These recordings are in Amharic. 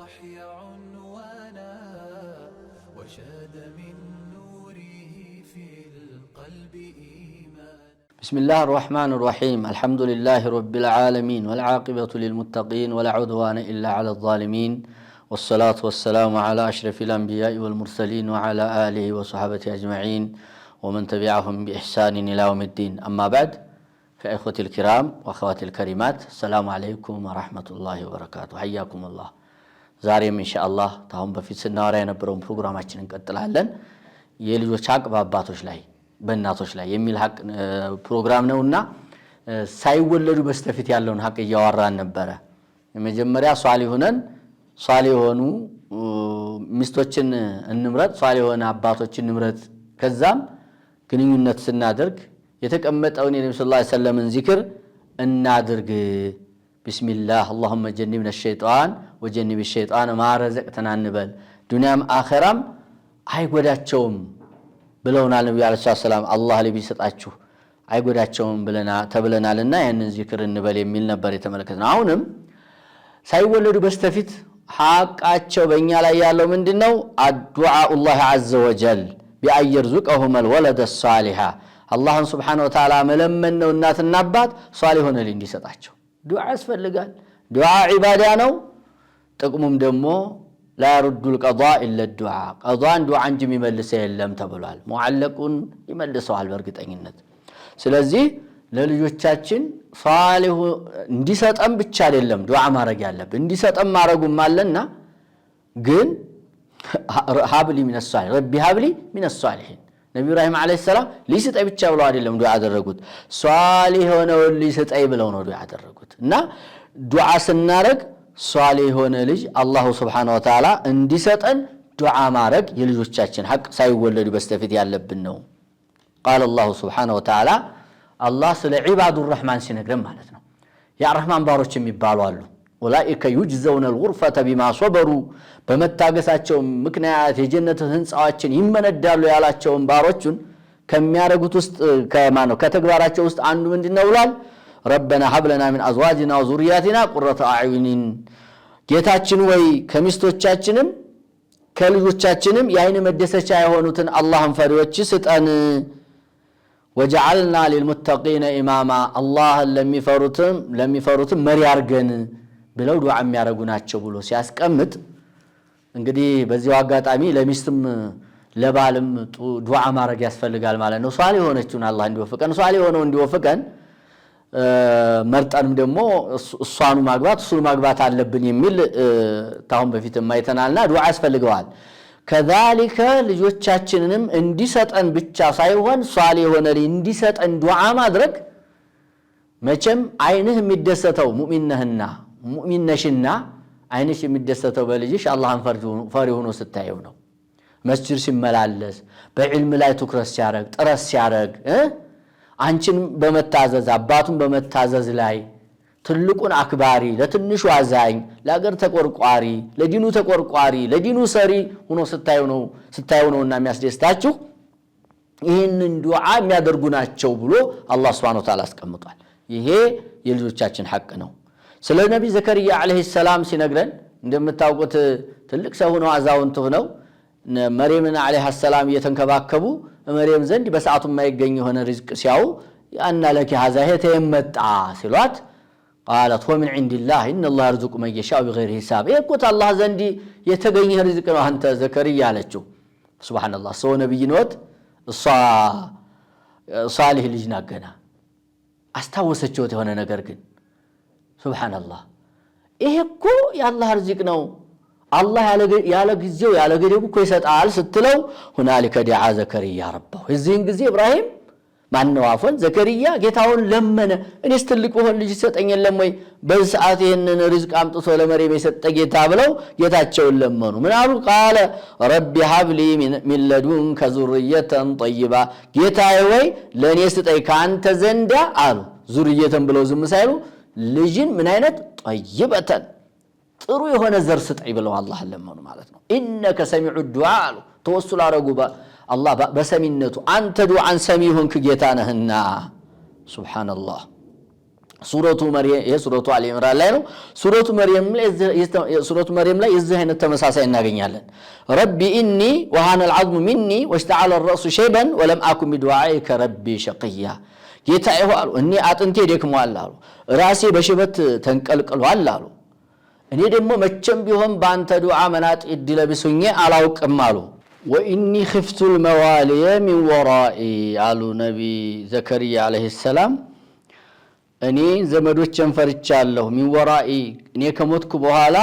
وضحي عنوانا وشاد من نوره في القلب إيمان. بسم الله الرحمن الرحيم. الحمد لله رب العالمين والعاقبة للمتقين ولا عدوان إلا على الظالمين والصلاة والسلام على أشرف الأنبياء والمرسلين وعلى آله وصحبه أجمعين ومن تبعهم بإحسان إلى يوم الدين. أما بعد فإخوتي الكرام وأخواتي الكريمات السلام عليكم ورحمة الله وبركاته. حياكم الله. ዛሬም ኢንሻአላህ ታሁን በፊት ስናወራ የነበረውን ፕሮግራማችንን እንቀጥላለን። የልጆች ሐቅ በአባቶች ላይ በእናቶች ላይ የሚል ሐቅ ፕሮግራም ነውና ሳይወለዱ በስተፊት ያለውን ሐቅ እያወራን ነበረ። የመጀመሪያ ሷሊህ ሆኑ ሚስቶችን እንምረጥ፣ ሷሊህ ሆነ አባቶችን እንምረጥ። ከዛም ግንኙነት ስናደርግ የተቀመጠውን የነብዩ ሰለላሁ ዐለይሂ ወሰለም ዚክር እናድርግ። ቢስሚላህ اللهم جنبنا الشيطان وجنب الشيطان ما رزقتنا እንበል። ዱንያም አኺራም አይጎዳቸውም ብለውናል ነብዩ አለይሂ ሰላም። አላህ ሊቢሰጣችሁ አይጎዳቸውም ተብለናልና ያንን ዚክር እንበል የሚል ነበር የተመለከተው። አሁንም ሳይወለዱ በስተፊት ሐቃቸው በእኛ ላይ ያለው ምንድነው? አዱዓኡ الله عز وجل بأن يرزقهم الولد الصالح አላህን ሱብሓነሁ ወተዓላ መለመን ነው። እናትና አባት ሷሊህ ሆነ እንዲሰጣቸው ዱዓ ያስፈልጋል። ዱዓ ዒባዳ ነው። ጥቅሙም ደግሞ لا يرد القضاء الا الدعاء قضاءን ዱዓ እንጂ የሚመልስ የለም ተብሏል። ሙዓለቁን ይመልሰዋል በእርግጠኝነት። ስለዚህ ለልጆቻችን ሷሊህ እንዲሰጠን ብቻ አይደለም ዱዓ ማድረግ ያለብን፣ እንዲሰጠን ማድረጉም አለና ግን ሀብሊ ሚነ ሷሊህ ረቢ ሀብሊ ሚነ ሷሊሂን ነብዩ ኢብራሂም አለይሂ ሰላም ሊሰጠኝ ብቻ ብለው አይደለም ዱዓ ያደረጉት፣ ሷሊህ ሆነው ሊሰጠኝ ብለው ነው ዱዓ ያደረጉት። እና ዱዓ ስናረግ ሷሊህ ሆነ ልጅ አላሁ ሱብሓነሁ ወተዓላ እንዲሰጠን ዱዓ ማድረግ የልጆቻችን ሐቅ ሳይወለዱ በስተፊት ያለብን ነው። قال الله سبحانه وتعالى አላህ ስለ ዒባዱ الرحمن ሲነግረን ማለት ነው። የአርህማን ባሮች የሚባሉ አሉ። ኡላኢከ يجزون الغرفة بما صبروا በመታገሳቸው ምክንያት የጀነት ህንጻዎችን ይመነዳሉ ያላቸውን ባሮቹን ከሚያረጉት ውስጥ ከተግባራቸው ውስጥ አንዱ ምንድነው ብሏል? ربنا هب لنا من ازواجنا وذرياتنا قرة اعين ጌታችን ወይ ከሚስቶቻችንም ከልጆቻችንም የአይን መደሰቻ የሆኑትን አላህን ፈሪዎች ስጠን። وجعلنا للمتقين اماما አላህን ለሚፈሩትም መሪ አርገን ብለው ዱዓ የሚያረጉ ናቸው ብሎ ሲያስቀምጥ እንግዲህ በዚያው አጋጣሚ ለሚስትም ለባልም ዱዓ ማድረግ ያስፈልጋል ማለት ነው። ሷሊህ ሆነችውን አላህ እንዲወፍቀን፣ ሷሊህ ሆነው እንዲወፍቀን መርጠንም ደግሞ እሷኑ ማግባት አለብን የሚል ታሁን በፊት ማይተናልና ዱዓ ያስፈልገዋል። ከዛሊከ ልጆቻችንንም እንዲሰጠን ብቻ ሳይሆን ሷሊህ ሆነ እንዲሰጠን ዱዓ ማድረግ መቼም አይንህ የሚደሰተው ሙእሚን ነሽና አይንሽ የሚደሰተው በልጅሽ አላህን ፈሪ ሆኖ ስታየው ነው። መስጂድ ሲመላለስ በዕልም ላይ ትኩረት ሲያረግ ጥረት ሲያረግ አንቺን በመታዘዝ አባቱን በመታዘዝ ላይ ትልቁን አክባሪ ለትንሹ አዛኝ ለአገር ተቆርቋሪ ለዲኑ ተቆርቋሪ ለዲኑ ሰሪ ሆኖ ስታየው ነውና የሚያስደስታችሁ ይህንን ዱዓ የሚያደርጉ ናቸው ብሎ አላህ ሱብሓነሁ ወተዓላ አስቀምጧል። ይሄ የልጆቻችን ሐቅ ነው። ስለ ነብይ ዘከርያ አለይሂ ሰላም ሲነግረን እንደምታውቁት ትልቅ ሰው ሆነው አዛውንት ሆነው መርየምን አለይሃ ሰላም እየተንከባከቡ መርየም ዘንድ በሰዓቱ የማይገኝ የሆነ ርዝቅ ሲያው ያና ለኪ ሀዛ የተመጣ ሲሏት قالت هو من عند الله ان الله يرزق من يشاء بغير حساب እኮ አላህ ዘንድ የተገኘ ርዝቅ ነው አንተ ዘከርያ አለችው። ሱብሃንአላህ ሰው ነብይ ነውት እሷ ሷሊህ ልጅ ናገና አስታወሰችው የሆነ ነገር ግን ሱብሃንአላህ ይሄ እኮ የአላህ ርዝቅ ነው አላህ ያለ ጊዜው ያለ ገደቡ እኮ ይሰጣል ስትለው ሁናሊከ ዲዓ ዘከርያ ረባሁ እዚህን ጊዜ ኢብራሂም ማንዋፈን ዘከርያ ጌታውን ለመነ። እኔስ ትልቅ ሆን ልጅ ሰጠኝ የለም ወይ በሰዓት ይሄንን ርዝቅ አምጥቶ ለመርየም የሰጠ ጌታ ብለው ጌታቸውን ለመኑ። ምን አሉ? ቃለ ረቢ ሀብሊ ሚን ለዱንከ ዙርየተን ጠይባ ጌታዬ ወይ ለኔ ስጠኝ ካንተ ዘንዳ አሉ። ዙርየተን ብለው ዝም ሳይሉ ልጅን ምን አይነት ጠይበተን ጥሩ የሆነ ዘር ስጠኝ ብለው አላህን ለመኑ ማለት ነው። ኢነከ ሰሚዑ ዱዓ አሉ። ተወሱል አረጉ አላህ በሰሚነቱ አንተ ዱዓን ሰሚ ሆንክ ጌታ ነህና ሱብሃንአላህ ሱረቱ መርየም የሱረቱ አሊ ኢምራን ላይ ነው። ሱረቱ መርየም ላይ የዚህ አይነት ተመሳሳይ እናገኛለን። ረቢ ኢኒ ወሃነ العظم مني واشتعل الرأس شيبا ولم أكن بدعائك ربي شقيا ጌታዬ ሆይ አሉ እኔ አጥንቴ ደክሟል አሉ ራሴ በሽበት ተንቀልቅሏል አሉ እኔ ደግሞ መቼም ቢሆን በአንተ ዱዓ መናጥ ይድለብሱኝ አላውቅም አሉ። ወኢኒ خفت الموالي من ورائي አሉ ነቢ ዘከርያ አለይሂ ሰላም እኔ ዘመዶቼን ፈርቻለሁ ሚን ወራኢ እኔ ከሞትኩ በኋላ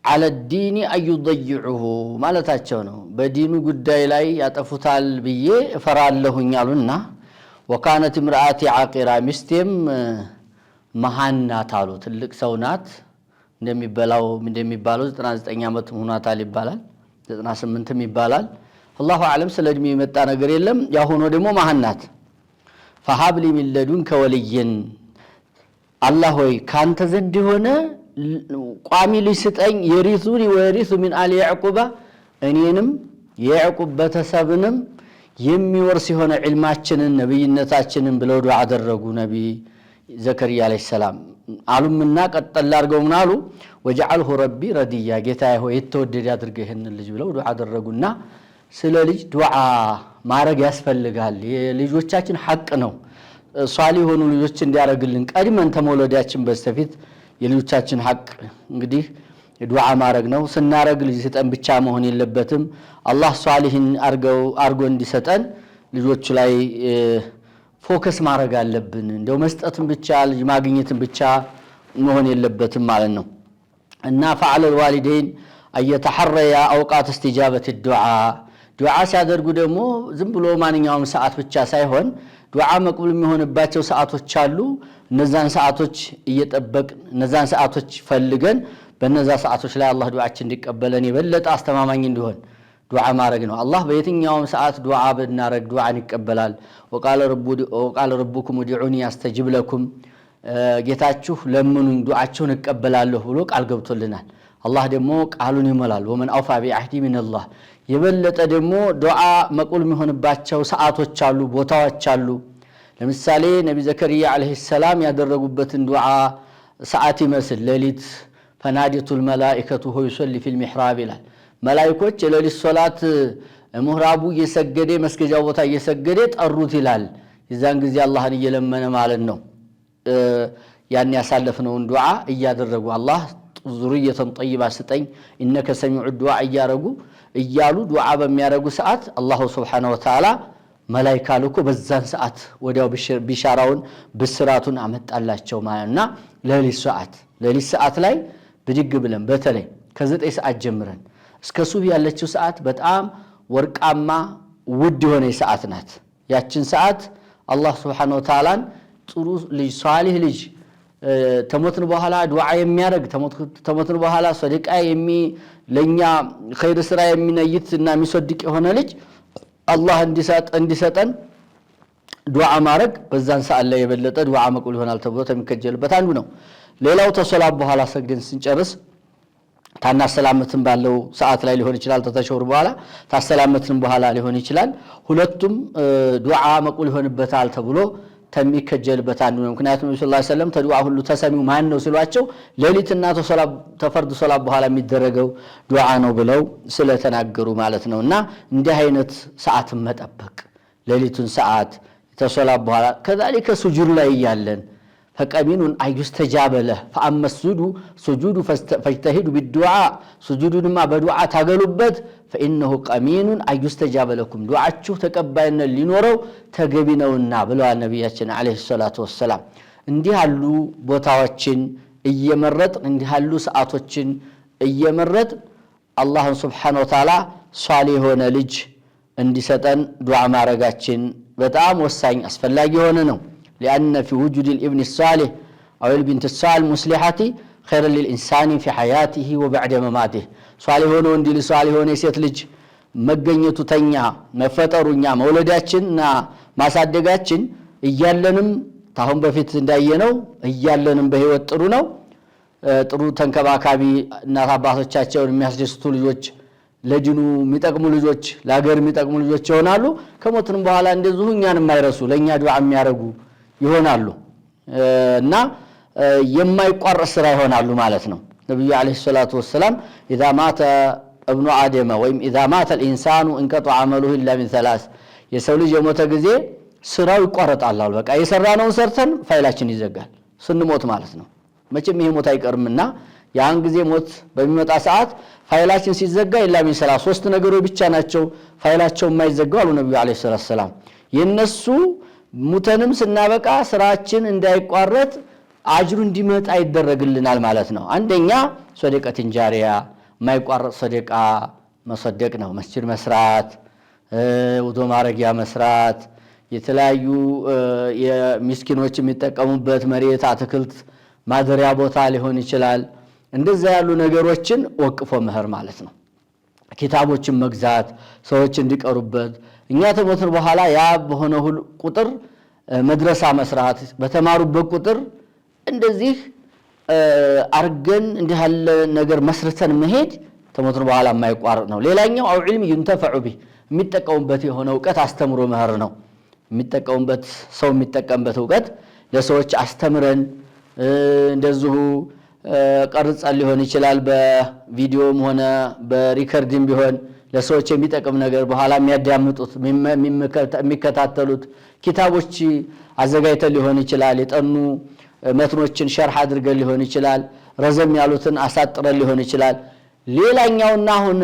على الدين ايضيعه ማለታቸው ነው። በዲኑ ጉዳይ ላይ ያጠፉታል ብዬ እፈራለሁኝ አሉና وكانت امرأتي عاقرة ሚስቴም መሃን ናት አሉ ትልቅ ሰው ናት እንደሚባለው 99 ዓመት ሆኗታል ይባላል 98ም ይባላል አላሁ አለም ስለ እድሜ የመጣ ነገር የለም ያሁኑ ደግሞ መሃን ናት فهب لي من لدنك وليا الله ሆይ ካንተ ዘንድ ሆነ ቋሚ ልጅ ስጠኝ የሪሱኒ ወሪሱ من آل يعقوب እኔንም የያዕቁብ ቤተሰብንም የሚወርስ የሆነ ዒልማችንን ነብይነታችንን ብለው ዱዓ አደረጉ ነብይ ዘከርያ አለይሂ ሰላም አሉምና ቀጠል አድርገው ምን አሉ ወجعله ربي رضيا ጌታዬ ሆይ የተወደደ አድርገህ ይሄንን ልጅ ብለው ዱዓ አደረጉና ስለ ልጅ ዱዓ ማረግ ያስፈልጋል የልጆቻችን ሐቅ ነው ሷሊ ሆኑ ልጆች እንዲያረግልን ቀድመን ተመወለዳችን በስተፊት የልጆቻችን ሐቅ እንግዲህ ዱዓ ማረግ ነው ስናረግ ልጅ ሰጠን ብቻ መሆን የለበትም አላህ ሷሊህን አርጎ እንዲሰጠን ልጆች ላይ ፎከስ ማረግ አለብን እንደው መስጠትን ብቻ ልጅ ማግኘትን ብቻ መሆን የለበትም ማለት ነው እና فعل الوالدين ايتحريا اوقات استجابه الدعاء ዱዓ ሲያደርጉ ደግሞ ዝም ብሎ ማንኛውም ሰዓት ብቻ ሳይሆን ዱዓ መቅቡል የሚሆንባቸው ሰዓቶች አሉ እነዛን ሰዓቶች እየጠበቅን እነዛን ሰዓቶች ፈልገን በእነዛ ሰዓቶች ላይ አላህ ዱዓችን እንዲቀበለን የበለጠ አስተማማኝ እንዲሆን ዱዓ ማረግ ነው አላህ በየትኛውም ሰዓት ዱዓ ብናረግ ዱዓን ይቀበላል وقال ربكم ادعوني استجب لكم ጌታችሁ ለምኑኝ ዱዓችሁን እቀበላለሁ ብሎ ቃል ገብቶልናል አላህ ደግሞ ቃሉን ይመላል ومن اوفى بعهده من الله የበለጠ ደግሞ ዱዓ መቅቡል የሚሆንባቸው ሰዓቶች አሉ ቦታዎች አሉ ለምሳሌ ነብይ ዘከርያ አለይሂ ሰላም ያደረጉበትን ዱዓ ሰዓት ይመስል ሌሊት فنادت الملائكه وهو يصلي في المحراب ይላል መላእክቶች የሌሊት ሶላት ምህራቡ እየሰገደ መስገጃው ቦታ እየሰገደ ጠሩት ይላል የዛን ጊዜ አላህን እየለመነ ማለት ነው ያን ያሳለፍነውን ዱዓ እያደረጉ አላህ ዙርየተን ጠይባ ስጠኝ ኢነከ ሰሚዑ ዱዓ እያሉ ዱዓ በሚያረጉ ሰዓት አላህ Subhanahu Wa Ta'ala መላእክት ልኮ በዛን ሰዓት ወዲያው ቢሻራውን ብስራቱን አመጣላቸው ማለትና ለሊት ሰዓት ላይ ብድግ ብለን በተለይ ከ9 ሰዓት ጀምረን እስከ ሱብ ያለችው ሰዓት በጣም ወርቃማ ውድ የሆነ ሰዓት ናት ያችን ሰዓት አላህ Subhanahu Wa Ta'ala ጥሩ ልጅ ሷሊህ ልጅ ተሞትን በኋላ ዱዓ የሚያረግ ተሞትን በኋላ ሰደቃ ለኛ ኸይር ስራ የሚነይትና የሚሰድቅ የሆነ ልጅ አላህ እንዲሰጠን ዱዓ ማረግ በዛን ሰዓት ላይ የበለጠ ዱዓ መቅቡል ይሆናል ተብሎ ተሚከጀልበት አንዱ ነው ሌላው ተሰላም በኋላ ሰግደን ስንጨርስ ታናሰላምትን ባለው ሰዓት ላይ ሊሆን ይችላል ተተሸውር በኋላ ታሰላምትን በኋላ ሊሆን ይችላል ሁለቱም ዱዓ መቅቡል ይሆንበታል ተብሎ ተሚከጀልበት አንዱ ነው ምክንያቱም ነብዩ ሰለላሁ ዐለይሂ ወሰለም ተዱዓ ሁሉ ተሰሚው ማን ነው ሲሏቸው ሌሊትና ተፈርድ ሶላት በኋላ የሚደረገው ዱዓ ነው ብለው ስለተናገሩ ማለት ነውና እንዲህ አይነት ሰዓትን መጠበቅ ሌሊቱን ሰዓት ተሶላት በኋላ ከذلك ሱጁድ ላይ ያለን فقمين أن يستجاب له فأما سجود فاجتهدوا بالدعاء سجودنا بدعاء تغلبت فإنه قمين أن يستجاب لكم دعاءችሁ ተቀባይነ ሊኖረው ተገቢ ነውና ብለዋል ነብያችን አለይሂ ሰላቱ ወሰለም እንዲህ ያሉ ቦታዎችን እየመረጥ እንዲህ ያሉ ሰዓቶችን እየመረጥ አላህ Subhanahu Wa Ta'ala ሷሊህ ሆነ ልጅ እንዲሰጠን ዱዓ ማረጋችን በጣም ወሳኝ አስፈላጊ ሆነ ነው لأن في وجود الابن الصالح أو البنت الصالح المصلحة خير للإنسان في حياته وبعد مماته صالح ሆኖ እንዲል صالح ሆነ ሴት ልጅ መገኘቱ ተኛ መፈጠሩኛ መውለዳችንና ማሳደጋችን እያለንም ታሁን በፊት እንዳየነው እያለንም በህይወት ጥሩ ነው ጥሩ ተንከባካቢ እናት አባቶቻቸውን የሚያስደስቱ ልጆች ለጅኑ የሚጠቅሙ ልጆች ለሀገር የሚጠቅሙ ልጆች ይሆናሉ ከሞትንም በኋላ እንደዚሁ እኛን የማይረሱ ለኛ ዱዓ የሚያረጉ ይሆናሉ እና የማይቋረጥ ስራ ይሆናሉ ማለት ነው። ነብዩ አለይሂ ሰላቱ ወሰለም اذا مات ابن ادم ወይም اذا مات الانسان انقطع عمله الا من ثلاث የሰው ልጅ የሞተ ጊዜ ስራው ይቋረጣል አሉ። በቃ የሰራነውን ሰርተን ፋይላችን ይዘጋል ስንሞት ማለት ነው። መቼም ይሄ ሞት አይቀርምና ያን ጊዜ ሞት በሚመጣ ሰዓት ፋይላችን ሲዘጋ ኢላ ሚን ሰላሳ ሶስት ነገሮች ብቻ ናቸው ፋይላቸው የማይዘጋው አሉ ነብዩ አለይሂ ሰላም። የነሱ ሙተንም ስናበቃ ስራችን እንዳይቋረጥ አጅሩ እንዲመጣ ይደረግልናል ማለት ነው። አንደኛ ሰደቀትን ጃሪያ ማይቋረጥ ሰደቃ መሰደቅ ነው። መስጂድ መስራት፣ ውዶ ማረጊያ መስራት፣ የተለያዩ የምስኪኖች የሚጠቀሙበት መሬት አትክልት ማደሪያ ቦታ ሊሆን ይችላል። እንደዛ ያሉ ነገሮችን ወቅፎ መህር ማለት ነው። ኪታቦችን መግዛት ሰዎች እንዲቀሩበት እኛ ተሞትን በኋላ ያ በሆነ ሁሉ ቁጥር መድረሳ መስራት በተማሩበት ቁጥር እንደዚህ አርገን እንዲህ ያለ ነገር መስርተን መሄድ ተሞትን በኋላ የማይቋረጥ ነው። ሌላኛው አው ዒልም ይንተፈዑ ቢህ የሚጠቀሙበት የሆነ ዕውቀት አስተምሮ መህር ነው። የሚጠቀሙበት ሰው የሚጠቀምበት ዕውቀት ለሰዎች አስተምረን እንደዚሁ ቀርጸን ሊሆን ይችላል በቪዲዮም ሆነ በሪከርድም ቢሆን ለሰዎች የሚጠቅም ነገር በኋላ የሚያዳምጡት የሚከታተሉት ኪታቦች አዘጋጅተን ሊሆን ይችላል። የጠኑ መትኖችን ሸርህ አድርገን ሊሆን ይችላል። ረዘም ያሉትን አሳጥረን ሊሆን ይችላል። ሌላኛውና አሁን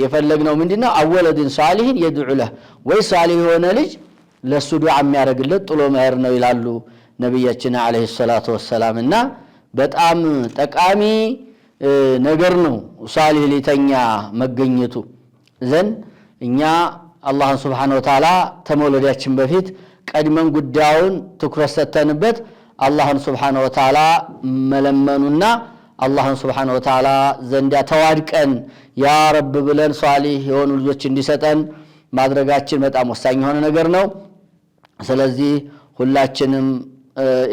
የፈለግነው ምንድነው አወለድን ሷሊህን የድዑ ለህ ወይ ሷሊህ የሆነ ልጅ ለሱ ዱዓ የሚያደርግለት ጥሎ መህር ነው ይላሉ ነብያችን አለይሂ ሰላቱ ወሰለም። እና በጣም ጠቃሚ ነገር ነው ሷሊህ ሊተኛ መገኘቱ ዘን እኛ አላህን Subhanahu Wa Ta'ala ተመወለዳችን በፊት ቀድመን ጉዳዩን ትኩረት ሰተንበት አላህን Subhanahu Wa Ta'ala መለመኑና አላህን Subhanahu Wa Ta'ala ዘንዳ ተዋድቀን ያ ረብ ብለን ሷሊህ የሆኑ ልጆች እንዲሰጠን ማድረጋችን በጣም ወሳኝ የሆነ ነገር ነው። ስለዚህ ሁላችንም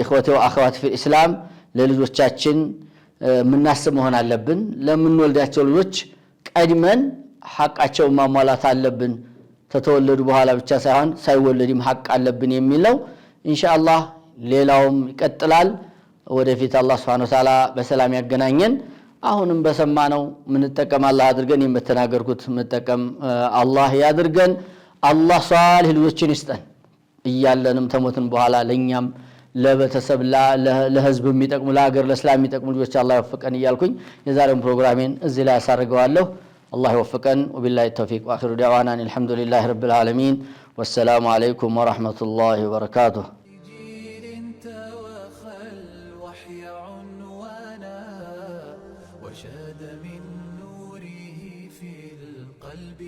ኢኽወቲ ወአኺዋት ፊል ኢስላም ለልጆቻችን ምናስብ መሆን አለብን። ለምንወልዳቸው ልጆች ቀድመን ሐቃቸውን ማሟላት አለብን። ተተወለዱ በኋላ ብቻ ሳይሆን ሳይወለድም ሐቅ አለብን የሚለው ኢንሻአላህ ሌላውም ይቀጥላል። ወደፊት አላህ Subhanahu Wa Ta'ala በሰላም ያገናኘን። አሁንም በሰማነው ምንጠቀም አላህ አድርገን የምተናገርኩት ምንጠቀም አላህ ያድርገን። አላህ ሷሊህ ልጆችን ይስጠን እያለንም ተሞትን በኋላ ለኛም ለቤተሰብ ለህዝብ የሚጠቅሙ ለሀገር ለእስላም የሚጠቅሙ ልጆች አላህ ይወፍቀን እያልኩኝ የዛሬውን ፕሮግራሜን እዚህ ላይ አሳርገዋለሁ። الله يوفقن وبالله التوفيق واخر دعوانا الحمد لله رب العالمين والسلام عليكم ورحمة الله وبركاته. جيل توخى الوحي عنوانا وشاد من نوره في القلب